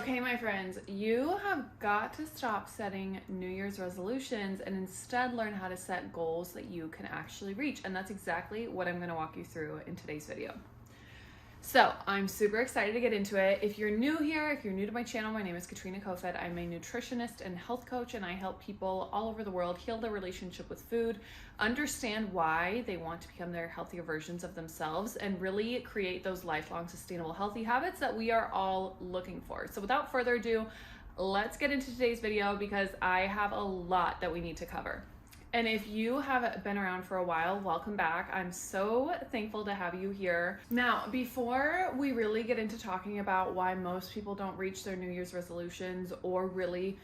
Okay, my friends, you have got to stop setting New Year's resolutions and instead learn how to set goals that you can actually reach. And that's exactly what I'm going to walk you through in today's video. So I'm super excited to get into it. If you're new here, if you're new to my channel, my name is Katrina Kofed. I'm a nutritionist and health coach, and I help people all over the world heal their relationship with food, understand why they want to become their healthier versions of themselves, and really create those lifelong sustainable healthy habits that we are all looking for. So without further ado, let's get into today's video because I have a lot that we need to cover. And if you have been around for a while, welcome back. I'm so thankful to have you here. Now, before we really get into talking about why most people don't reach their New Year's resolutions or really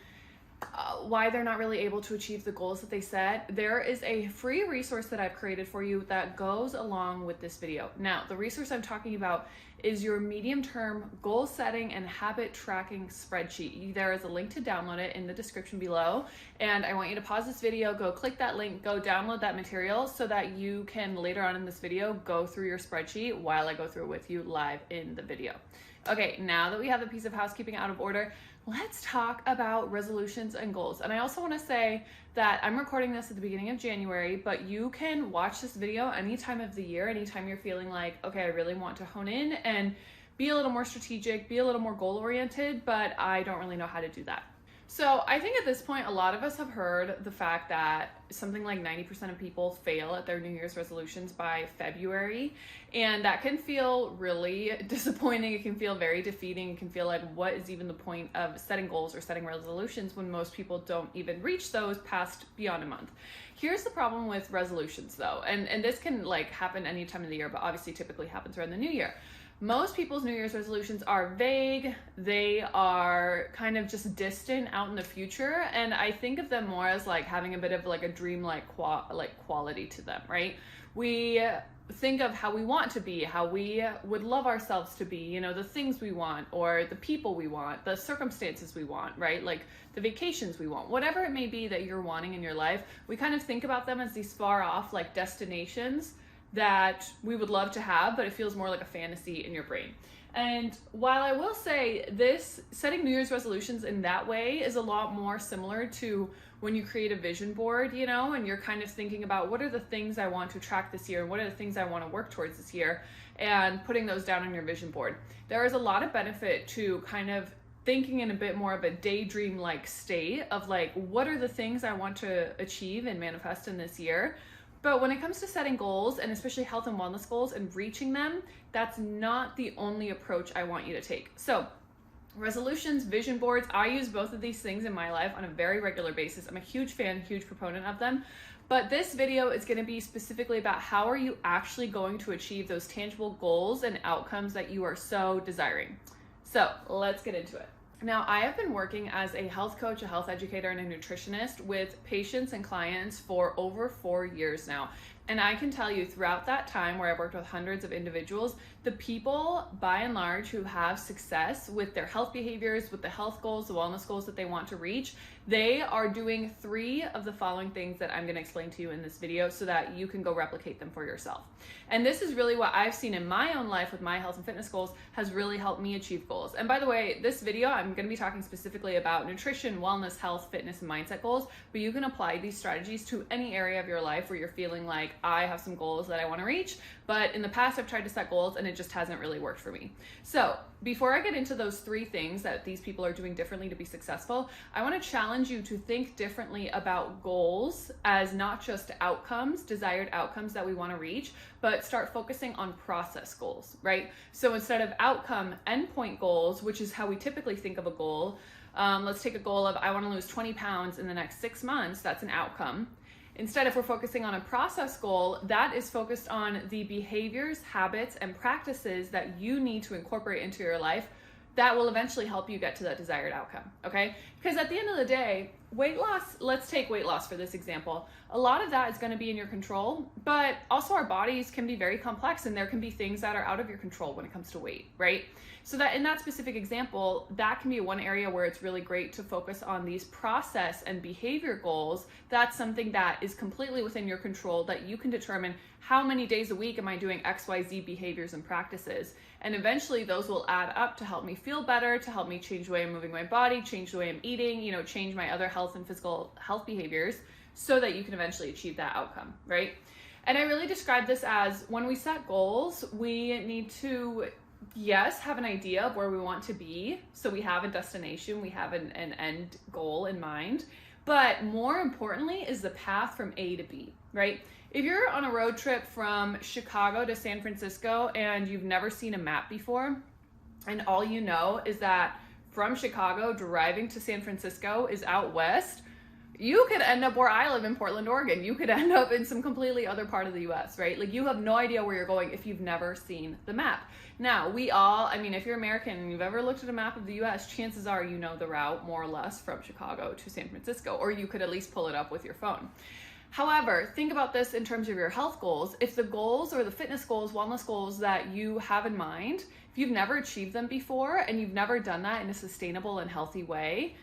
why they're not really able to achieve the goals that they set, there is a free resource that I've created for you that goes along with this video. Now, the resource I'm talking about is your medium-term goal setting and habit tracking spreadsheet. There is a link to download it in the description below, and I want you to pause this video, go click that link, go download that material so that you can later on in this video go through your spreadsheet while I go through it with you live in the video. Okay, now that we have the piece of housekeeping out of order, let's talk about resolutions and goals. And I also want to say that I'm recording this at the beginning of January, but you can watch this video any time of the year, anytime you're feeling like, okay, I really want to hone in and be a little more strategic, be a little more goal-oriented, but I don't really know how to do that. So I think at this point, a lot of us have heard the fact that something like 90% of people fail at their New Year's resolutions by February. And that can feel really disappointing. It can feel very defeating. It can feel like, what is even the point of setting goals or setting resolutions when most people don't even reach those past beyond a month? Here's the problem with resolutions though. And this can like happen any time of the year, but obviously typically happens around the new year. Most people's New Year's resolutions are vague. They are kind of just distant out in the future. And I think of them more as like having a bit of like a dream-like quality to them, right? We think of how we want to be, how we would love ourselves to be, you know, the things we want or the people we want, the circumstances we want, right? Like the vacations we want, whatever it may be that you're wanting in your life. We kind of think about them as these far off like destinations that we would love to have, but it feels more like a fantasy in your brain. And while I will say this, setting New Year's resolutions in that way is a lot more similar to when you create a vision board, you know, and you're kind of thinking about what are the things I want to track this year and what are the things I want to work towards this year and putting those down on your vision board. There is a lot of benefit to kind of thinking in a bit more of a daydream-like state of like, what are the things I want to achieve and manifest in this year? But when it comes to setting goals, and especially health and wellness goals and reaching them, that's not the only approach I want you to take. So resolutions, vision boards, I use both of these things in my life on a very regular basis. I'm a huge fan, huge proponent of them. But this video is going to be specifically about how are you actually going to achieve those tangible goals and outcomes that you are so desiring. So let's get into it. Now, I have been working as a health coach, a health educator, and a nutritionist with patients and clients for over 4 years now. And I can tell you throughout that time where I've worked with hundreds of individuals, the people by and large who have success with their health behaviors, with the health goals, the wellness goals that they want to reach, they are doing 3 of the following things that I'm going to explain to you in this video so that you can go replicate them for yourself. And this is really what I've seen in my own life with my health and fitness goals has really helped me achieve goals. And by the way, this video, I'm going to be talking specifically about nutrition, wellness, health, fitness, and mindset goals, but you can apply these strategies to any area of your life where you're feeling like, I have some goals that I want to reach, but in the past I've tried to set goals and it just hasn't really worked for me. So before I get into those 3 things that these people are doing differently to be successful, I want to challenge you to think differently about goals as not just outcomes, desired outcomes that we want to reach, but start focusing on process goals, right? So instead of outcome endpoint goals, which is how we typically think of a goal, let's take a goal of I want to lose 20 pounds in the next 6 months, that's an outcome. Instead, if we're focusing on a process goal, that is focused on the behaviors, habits, and practices that you need to incorporate into your life that will eventually help you get to that desired outcome, okay? Because at the end of the day, weight loss, let's take weight loss for this example. A lot of that is going to be in your control, but also our bodies can be very complex and there can be things that are out of your control when it comes to weight, right? So that in that specific example, that can be one area where it's really great to focus on these process and behavior goals. That's something that is completely within your control, that you can determine how many days a week am I doing XYZ behaviors and practices. And eventually those will add up to help me feel better, to help me change the way I'm moving my body, change the way I'm eating, change my other health and physical health behaviors so that you can eventually achieve that outcome, right? And I really describe this as when we set goals, we need to, yes, have an idea of where we want to be. So we have a destination, we have an end goal in mind, but more importantly is the path from A to B, right? If you're on a road trip from Chicago to San Francisco and you've never seen a map before, and all you know is that from Chicago driving to San Francisco is out west, you could end up where I live in Portland, Oregon. You could end up in some completely other part of the US, right? Like you have no idea where you're going if you've never seen the map. Now, if you're American and you've ever looked at a map of the US, chances are you know the route more or less from Chicago to San Francisco, or you could at least pull it up with your phone. However, think about this in terms of your health goals. If the goals or the fitness goals, wellness goals that you have in mind, if you've never achieved them before and you've never done that in a sustainable and healthy way,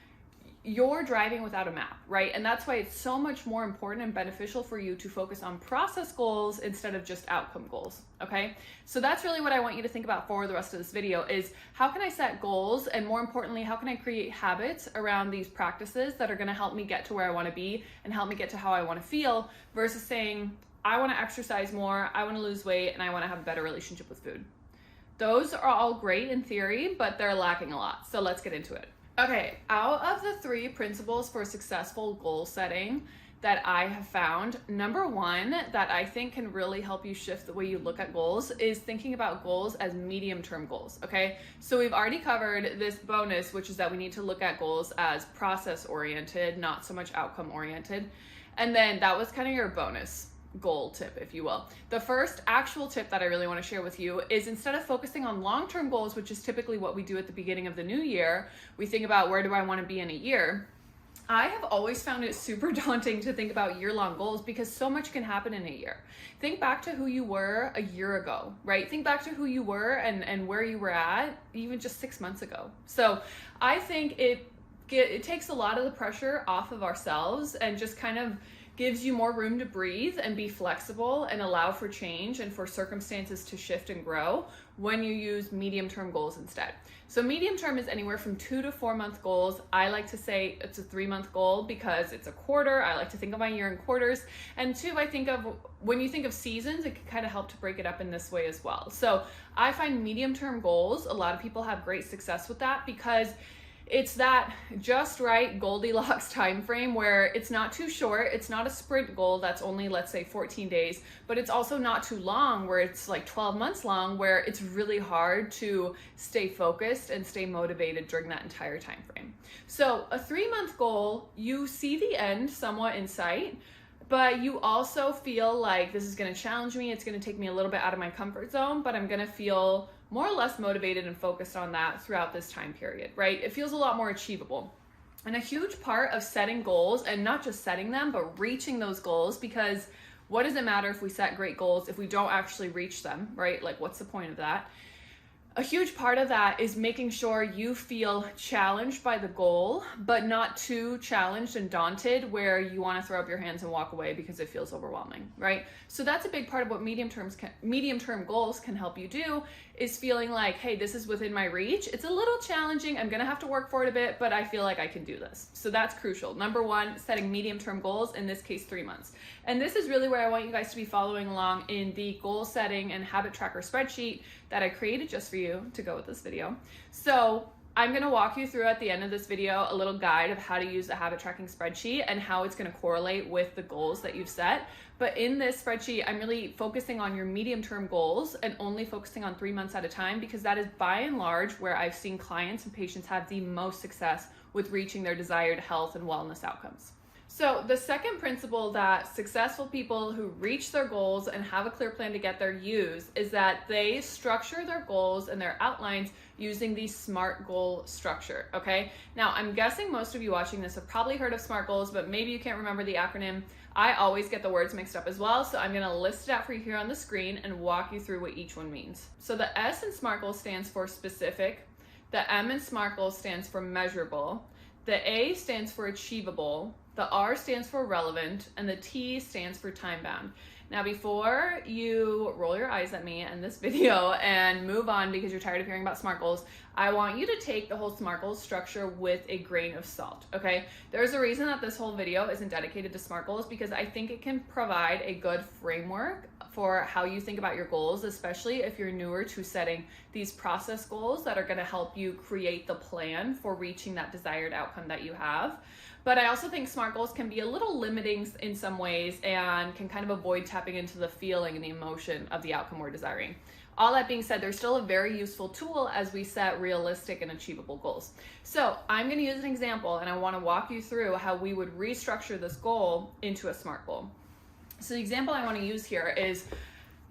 you're driving without a map, right? And that's why it's so much more important and beneficial for you to focus on process goals instead of just outcome goals, okay? So that's really what I want you to think about for the rest of this video is how can I set goals, and more importantly, how can I create habits around these practices that are gonna help me get to where I wanna be and help me get to how I wanna feel, versus saying, I wanna exercise more, I wanna lose weight, and I wanna have a better relationship with food. Those are all great in theory, but they're lacking a lot. So let's get into it. Okay, out of the 3 principles for successful goal setting that I have found, number 1 that I think can really help you shift the way you look at goals is thinking about goals as medium-term goals, okay? So we've already covered this bonus, which is that we need to look at goals as process-oriented, not so much outcome-oriented. And then that was kind of your bonus goal tip, if you will. The first actual tip that I really want to share with you is instead of focusing on long-term goals, which is typically what we do at the beginning of the new year, we think about where do I want to be in a year. I have always found it super daunting to think about year-long goals because so much can happen in a year. Think back to who you were a year ago, right? Think back to who you were and where you were at even just 6 months ago. So I think it takes a lot of the pressure off of ourselves and just kind of gives you more room to breathe and be flexible and allow for change and for circumstances to shift and grow when you use medium-term goals instead. So medium-term is anywhere from 2 to 4 month goals. I like to say it's a 3-month goal because it's a quarter. I like to think of my year in quarters. And 2, I think of when you think of seasons, it can kind of help to break it up in this way as well. So I find medium-term goals, a lot of people have great success with that because it's that just right Goldilocks time frame where it's not too short, it's not a sprint goal that's only, let's say, 14 days, but it's also not too long where it's like 12 months long where it's really hard to stay focused and stay motivated during that entire time frame. So a 3-month goal, you see the end somewhat in sight, but you also feel like this is going to challenge me, it's going to take me a little bit out of my comfort zone, but I'm going to feel more or less motivated and focused on that throughout this time period, right? It feels a lot more achievable. And a huge part of setting goals, and not just setting them, but reaching those goals, because what does it matter if we set great goals if we don't actually reach them, right? Like, what's the point of that? A huge part of that is making sure you feel challenged by the goal, but not too challenged and daunted where you want to throw up your hands and walk away because it feels overwhelming, right? So that's a big part of what medium-term goals can help you do, is feeling like, hey, this is within my reach. It's a little challenging. I'm going to have to work for it a bit, but I feel like I can do this. So that's crucial. Number 1, setting medium-term goals, in this case, 3 months. And this is really where I want you guys to be following along in the goal setting and habit tracker spreadsheet that I created just for you to go with this video. So I'm going to walk you through at the end of this video a little guide of how to use the habit tracking spreadsheet and how it's going to correlate with the goals that you've set. But in this spreadsheet, I'm really focusing on your medium-term goals and only focusing on 3 months at a time, because that is by and large where I've seen clients and patients have the most success with reaching their desired health and wellness outcomes. So the second principle that successful people who reach their goals and have a clear plan to get there use is that they structure their goals and their outlines using the SMART goal structure, okay? Now, I'm guessing most of you watching this have probably heard of SMART goals, but maybe you can't remember the acronym. I always get the words mixed up as well, so I'm gonna list it out for you here on the screen and walk you through what each one means. So the S in SMART goal stands for specific, the M in SMART goal stands for measurable, the A stands for achievable, the R stands for relevant, and the T stands for time-bound. Now, before you roll your eyes at me in this video and move on because you're tired of hearing about SMART goals, I want you to take the whole SMART goals structure with a grain of salt, okay? There's a reason that this whole video isn't dedicated to SMART goals because I think it can provide a good framework for how you think about your goals, especially if you're newer to setting these process goals that are gonna help you create the plan for reaching that desired outcome that you have. But I also think SMART goals can be a little limiting in some ways and can kind of avoid tapping into the feeling and the emotion of the outcome we're desiring. All that being said, they're still a very useful tool as we set realistic and achievable goals. So I'm going to use an example and I want to walk you through how we would restructure this goal into a SMART goal. So the example I want to use here is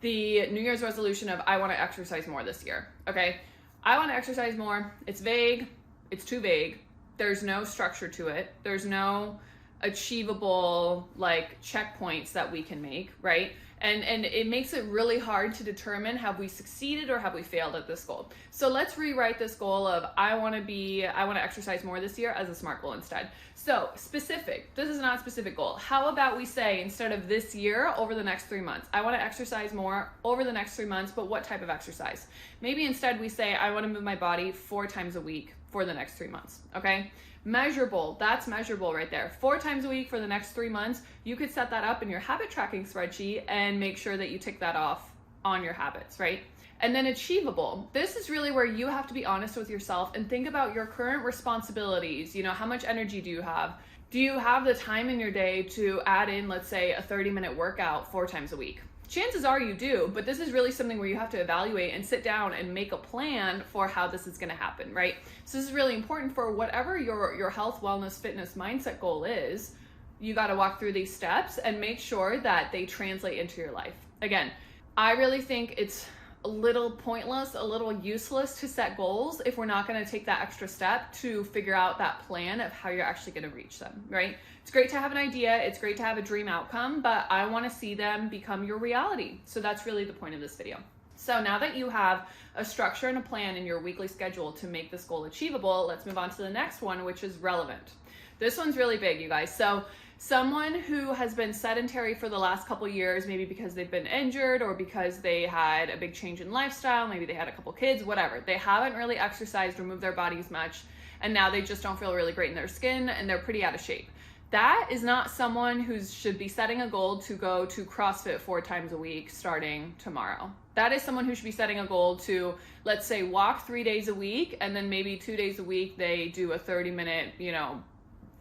the New Year's resolution of I want to exercise more this year. Okay, I want to exercise more. It's vague. It's too vague. There's no structure to it. There's no achievable like checkpoints that we can make, right? And it makes it really hard to determine have we succeeded or have we failed at this goal. So let's rewrite this goal of I want to exercise more this year as a SMART goal instead. So specific, this is not a specific goal. How about we say instead of this year, over the next 3 months, I want to exercise more over the next 3 months, but what type of exercise? Maybe instead we say I want to move my body 4 times a week for the next 3 months, okay? Measurable, that's measurable right there. 4 times a week for the next 3 months. You could set that up in your habit tracking spreadsheet and make sure that you tick that off on your habits, right? And then achievable. This is really where you have to be honest with yourself and think about your current responsibilities. You know, how much energy do you have? Do you have the time in your day to add in, let's say, a 30-minute workout 4 times a week? Chances are you do, but this is really something where you have to evaluate and sit down and make a plan for how this is going to happen, right? So this is really important for whatever your health, wellness, fitness, mindset goal is. You got to walk through these steps and make sure that they translate into your life. Again, I really think it's a little pointless, a little useless to set goals if we're not going to take that extra step to figure out that plan of how you're actually going to reach them, right? It's great to have an idea, it's great to have a dream outcome, but I want to see them become your reality. So that's really the point of this video. So now that you have a structure and a plan in your weekly schedule to make this goal achievable, let's move on to the next one, which is relevant. This one's really big, you guys. So someone who has been sedentary for the last couple years, maybe because they've been injured or because they had a big change in lifestyle, maybe they had a couple kids, whatever. They haven't really exercised or moved their bodies much, and now they just don't feel really great in their skin and they're pretty out of shape. That is not someone who should be setting a goal to go to CrossFit 4 times a week starting tomorrow. That is someone who should be setting a goal to, let's say, walk 3 days a week, and then maybe 2 days a week they do a 30-minute,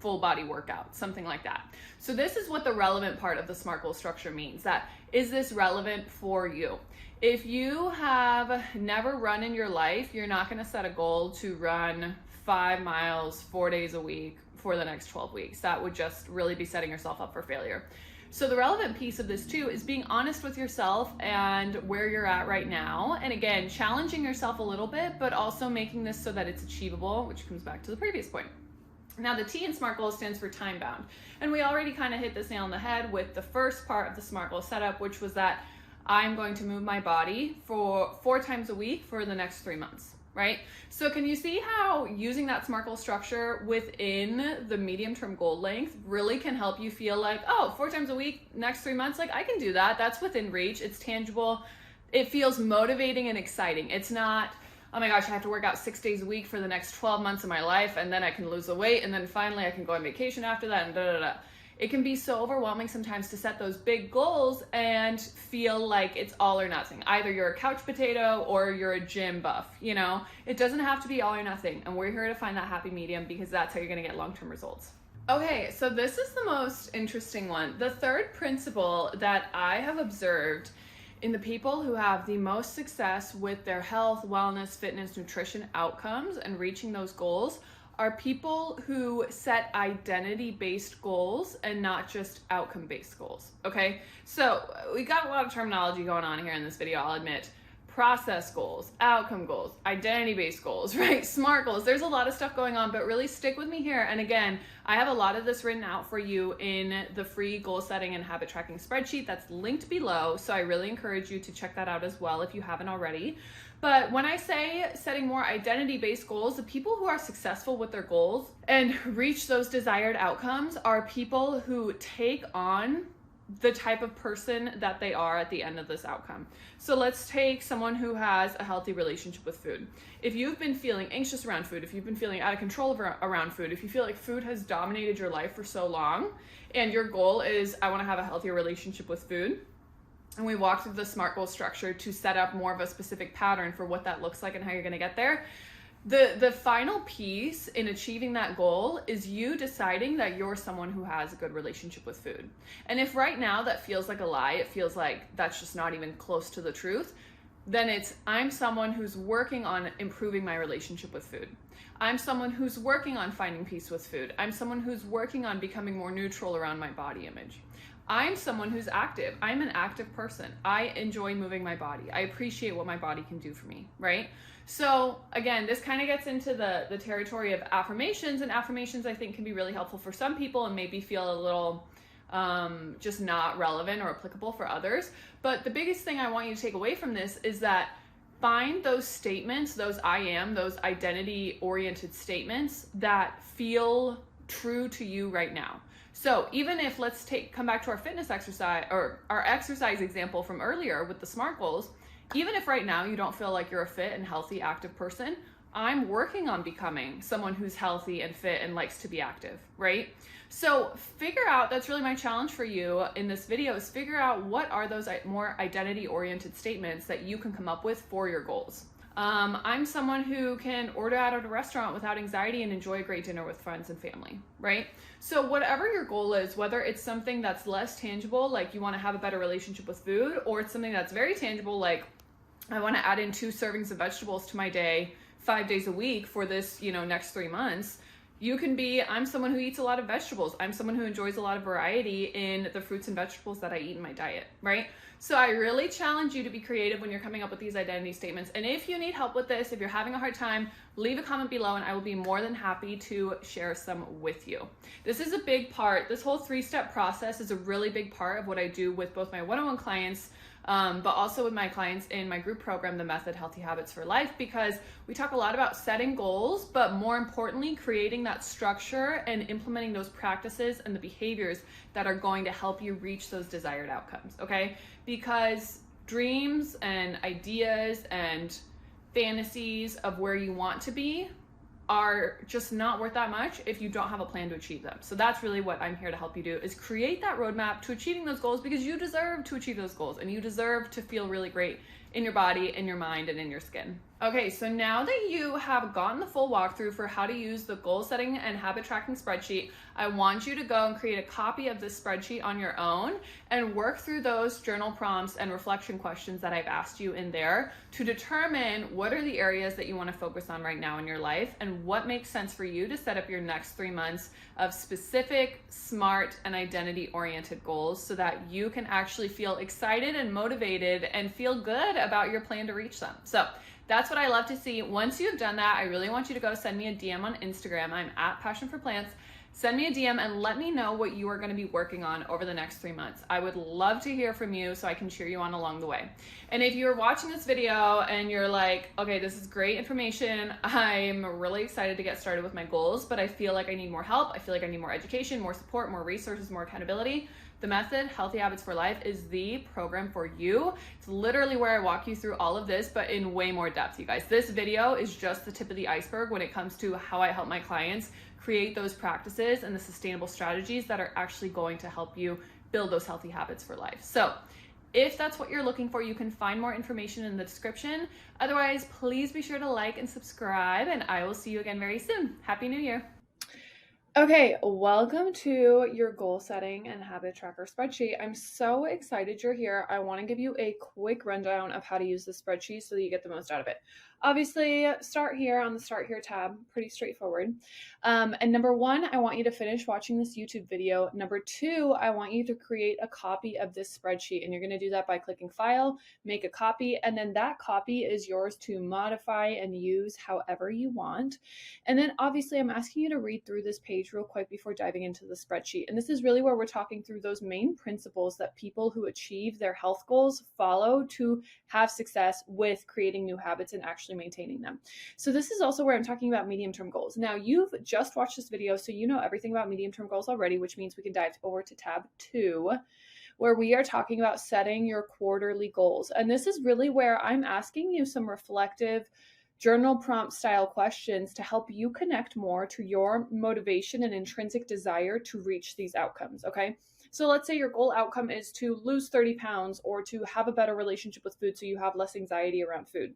full body workout, something like that. So this is what the relevant part of the SMART goal structure means. That is this relevant for you? If you have never run in your life, you're not going to set a goal to run 5 miles 4 days a week for the next 12 weeks. That would just really be setting yourself up for failure. So the relevant piece of this too is being honest with yourself and where you're at right now. And again, challenging yourself a little bit, but also making this so that it's achievable, which comes back to the previous point. Now the T in SMART goal stands for time bound. And we already kind of hit this nail on the head with the first part of the SMART goal setup, which was that I'm going to move my body for 4 times a week for the next 3 months, right? So can you see how using that SMART goal structure within the medium-term goal length really can help you feel like, oh, 4 times a week, next 3 months, like I can do that. That's within reach. It's tangible. It feels motivating and exciting. It's not, oh my gosh, I have to work out 6 days a week for the next 12 months of my life, and then I can lose the weight, and then finally I can go on vacation after that, and da-da-da. It can be so overwhelming sometimes to set those big goals and feel like it's all or nothing. Either you're a couch potato or you're a gym buff, It doesn't have to be all or nothing, and we're here to find that happy medium because that's how you're gonna get long-term results. Okay, so this is the most interesting one. The third principle that I have observed in the people who have the most success with their health, wellness, fitness, nutrition outcomes and reaching those goals are people who set identity-based goals and not just outcome-based goals, okay? So we got a lot of terminology going on here in this video, I'll admit. Process goals, outcome goals, identity-based goals, right? SMART goals. There's a lot of stuff going on, but really stick with me here. And again, I have a lot of this written out for you in the free goal setting and habit tracking spreadsheet that's linked below. So I really encourage you to check that out as well if you haven't already. But when I say setting more identity-based goals, the people who are successful with their goals and reach those desired outcomes are people who take on the type of person that they are at the end of this outcome. So let's take someone who has a healthy relationship with food. If you've been feeling anxious around food, if you've been feeling out of control around food, if you feel like food has dominated your life for so long, and your goal is, I want to have a healthier relationship with food, and we walk through the SMART goal structure to set up more of a specific pattern for what that looks like and how you're going to get there. The final piece in achieving that goal is you deciding that you're someone who has a good relationship with food. And if right now that feels like a lie, it feels like that's just not even close to the truth, then it's, I'm someone who's working on improving my relationship with food. I'm someone who's working on finding peace with food. I'm someone who's working on becoming more neutral around my body image. I'm someone who's active. I'm an active person. I enjoy moving my body. I appreciate what my body can do for me, right? So again, this kind of gets into the territory of affirmations, and affirmations I think can be really helpful for some people and maybe feel a little just not relevant or applicable for others. But the biggest thing I want you to take away from this is that find those statements, those I am, those identity oriented statements that feel true to you right now. So even if, let's come back to our fitness exercise or our exercise example from earlier with the SMART goals, even if right now you don't feel like you're a fit and healthy, active person, I'm working on becoming someone who's healthy and fit and likes to be active, right? So figure out, that's really my challenge for you in this video, is figure out what are those more identity-oriented statements that you can come up with for your goals. I'm someone who can order out at a restaurant without anxiety and enjoy a great dinner with friends and family, right? So whatever your goal is, whether it's something that's less tangible, like you want to have a better relationship with food, or it's something that's very tangible, like I want to add in 2 servings of vegetables to my day 5 days a week for this, next 3 months. You can be, I'm someone who eats a lot of vegetables. I'm someone who enjoys a lot of variety in the fruits and vegetables that I eat in my diet, right? So I really challenge you to be creative when you're coming up with these identity statements. And if you need help with this, if you're having a hard time, leave a comment below and I will be more than happy to share some with you. This is a big part. This whole 3-step process is a really big part of what I do with both my one-on-one clients, but also with my clients in my group program, The Method Healthy Habits for Life, because we talk a lot about setting goals, but more importantly, creating that structure and implementing those practices and the behaviors that are going to help you reach those desired outcomes, okay? Because dreams and ideas and fantasies of where you want to be are just not worth that much if you don't have a plan to achieve them. So that's really what I'm here to help you do, is create that roadmap to achieving those goals, because you deserve to achieve those goals and you deserve to feel really great in your body, in your mind, and in your skin. Okay, so now that you have gotten the full walkthrough for how to use the goal setting and habit tracking spreadsheet, I want you to go and create a copy of this spreadsheet on your own and work through those journal prompts and reflection questions that I've asked you in there to determine what are the areas that you want to focus on right now in your life and what makes sense for you to set up your next 3 months of specific, SMART, and identity-oriented goals so that you can actually feel excited and motivated and feel good about your plan to reach them. So that's what I love to see. Once you've done that, I really want you to go send me a DM on Instagram. I'm at Passion for Plants. Send me a DM and let me know what you are going to be working on over the next 3 months. I would love to hear from you so I can cheer you on along the way. And if you're watching this video and you're like, okay, this is great information, I'm really excited to get started with my goals, but I feel like I need more help. I feel like I need more education, more support, more resources, more accountability. The Method Healthy Habits for Life is the program for you. It's literally where I walk you through all of this, but in way more depth, you guys. This video is just the tip of the iceberg when it comes to how I help my clients create those practices and the sustainable strategies that are actually going to help you build those healthy habits for life. So if that's what you're looking for, you can find more information in the description. Otherwise, please be sure to like and subscribe, and I will see you again very soon. Happy New Year. Okay, welcome to your goal setting and habit tracker spreadsheet. I'm so excited you're here. I want to give you a quick rundown of how to use the spreadsheet so that you get the most out of it. Obviously, start here on the Start Here tab, pretty straightforward. And number one, I want you to finish watching this YouTube video. Number two, I want you to create a copy of this spreadsheet, and you're going to do that by clicking File, make a copy, and then that copy is yours to modify and use however you want. And then obviously, I'm asking you to read through this page real quick before diving into the spreadsheet. And this is really where we're talking through those main principles that people who achieve their health goals follow to have success with creating new habits and actually maintaining them. So this is also where I'm talking about medium-term goals. Now, you've just watched this video, so you know everything about medium-term goals already, which means we can dive over to tab 2, where we are talking about setting your quarterly goals. And this is really where I'm asking you some reflective journal prompt style questions to help you connect more to your motivation and intrinsic desire to reach these outcomes, okay? So let's say your goal outcome is to lose 30 pounds or to have a better relationship with food so you have less anxiety around food.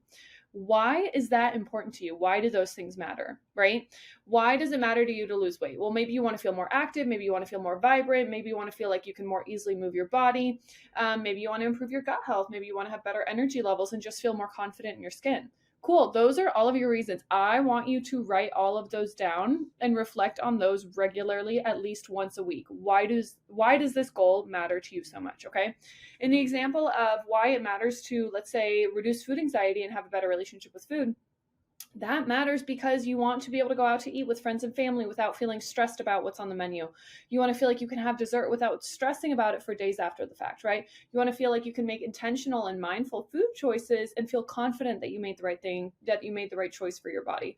Why is that important to you? Why do those things matter, right? Why does it matter to you to lose weight? Well, maybe you want to feel more active. Maybe you want to feel more vibrant. Maybe you want to feel like you can more easily move your body. Maybe you want to improve your gut health. Maybe you want to have better energy levels and just feel more confident in your skin. Cool. Those are all of your reasons. I want you to write all of those down and reflect on those regularly, at least once a week. Why does this goal matter to you so much? Okay. In the example of why it matters to, let's say, reduce food anxiety and have a better relationship with food, that matters because you want to be able to go out to eat with friends and family without feeling stressed about what's on the menu. You want to feel like you can have dessert without stressing about it for days after the fact, right? You want to feel like you can make intentional and mindful food choices and feel confident that you made the right thing, that you made the right choice for your body.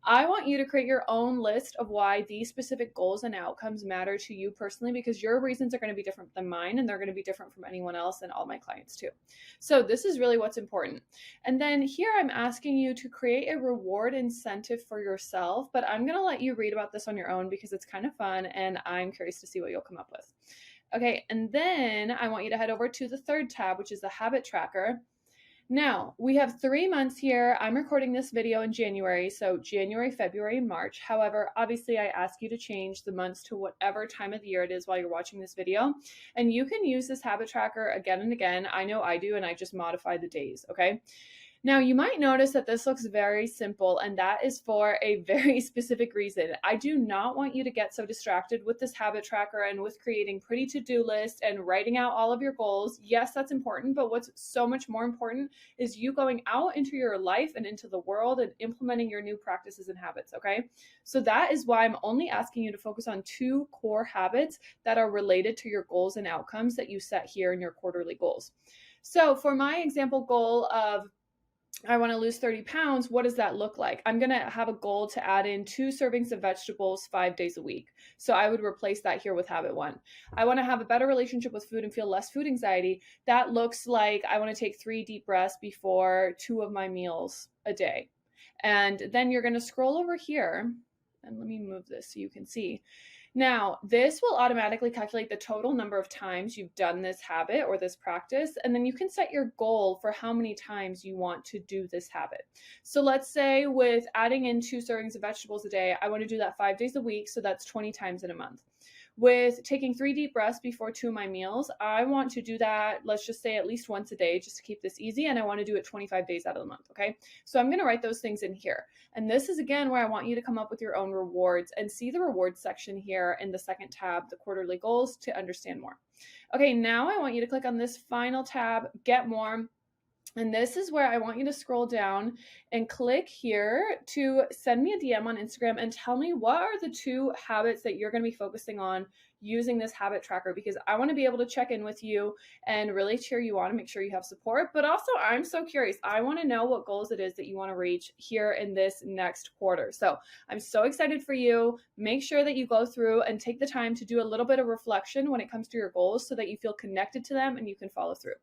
I want you to create your own list of why these specific goals and outcomes matter to you personally, because your reasons are going to be different than mine, and they're going to be different from anyone else and all my clients too. So this is really what's important. And then here I'm asking you to create a reward incentive for yourself, but I'm going to let you read about this on your own because it's kind of fun and I'm curious to see what you'll come up with. Okay, and then I want you to head over to the third tab, which is the habit tracker. Now, we have 3 months here. I'm recording this video in January, so January, February, and March. However, obviously, I ask you to change the months to whatever time of the year it is while you're watching this video. And you can use this habit tracker again and again. I know I do, and I just modify the days, okay? Now, you might notice that this looks very simple, and that is for a very specific reason. I do not want you to get so distracted with this habit tracker and with creating pretty to-do lists and writing out all of your goals. Yes, that's important, but what's so much more important is you going out into your life and into the world and implementing your new practices and habits, okay? So that is why I'm only asking you to focus on 2 core habits that are related to your goals and outcomes that you set here in your quarterly goals. So for my example goal of I want to lose 30 pounds, what does that look like? I'm going to have a goal to add in 2 servings of vegetables 5 days a week. So I would replace that here with habit 1. I want to have a better relationship with food and feel less food anxiety. That looks like I want to take 3 deep breaths before 2 of my meals a day. And then you're going to scroll over here, and let me move this so you can see. Now, this will automatically calculate the total number of times you've done this habit or this practice, and then you can set your goal for how many times you want to do this habit. So let's say with adding in 2 servings of vegetables a day, I want to do that 5 days a week, so that's 20 times in a month. With taking 3 deep breaths before 2 of my meals, I want to do that, let's just say at least once a day, just to keep this easy, and I want to do it 25 days out of the month, okay? So I'm going to write those things in here. And this is, again, where I want you to come up with your own rewards and see the rewards section here in the second tab, the quarterly goals, to understand more. Okay, now I want you to click on this final tab, Get More. And this is where I want you to scroll down and click here to send me a DM on Instagram and tell me what are the 2 habits that you're going to be focusing on using this habit tracker, because I want to be able to check in with you and really cheer you on and make sure you have support. But also, I'm so curious. I want to know what goals it is that you want to reach here in this next quarter. So I'm so excited for you. Make sure that you go through and take the time to do a little bit of reflection when it comes to your goals so that you feel connected to them and you can follow through.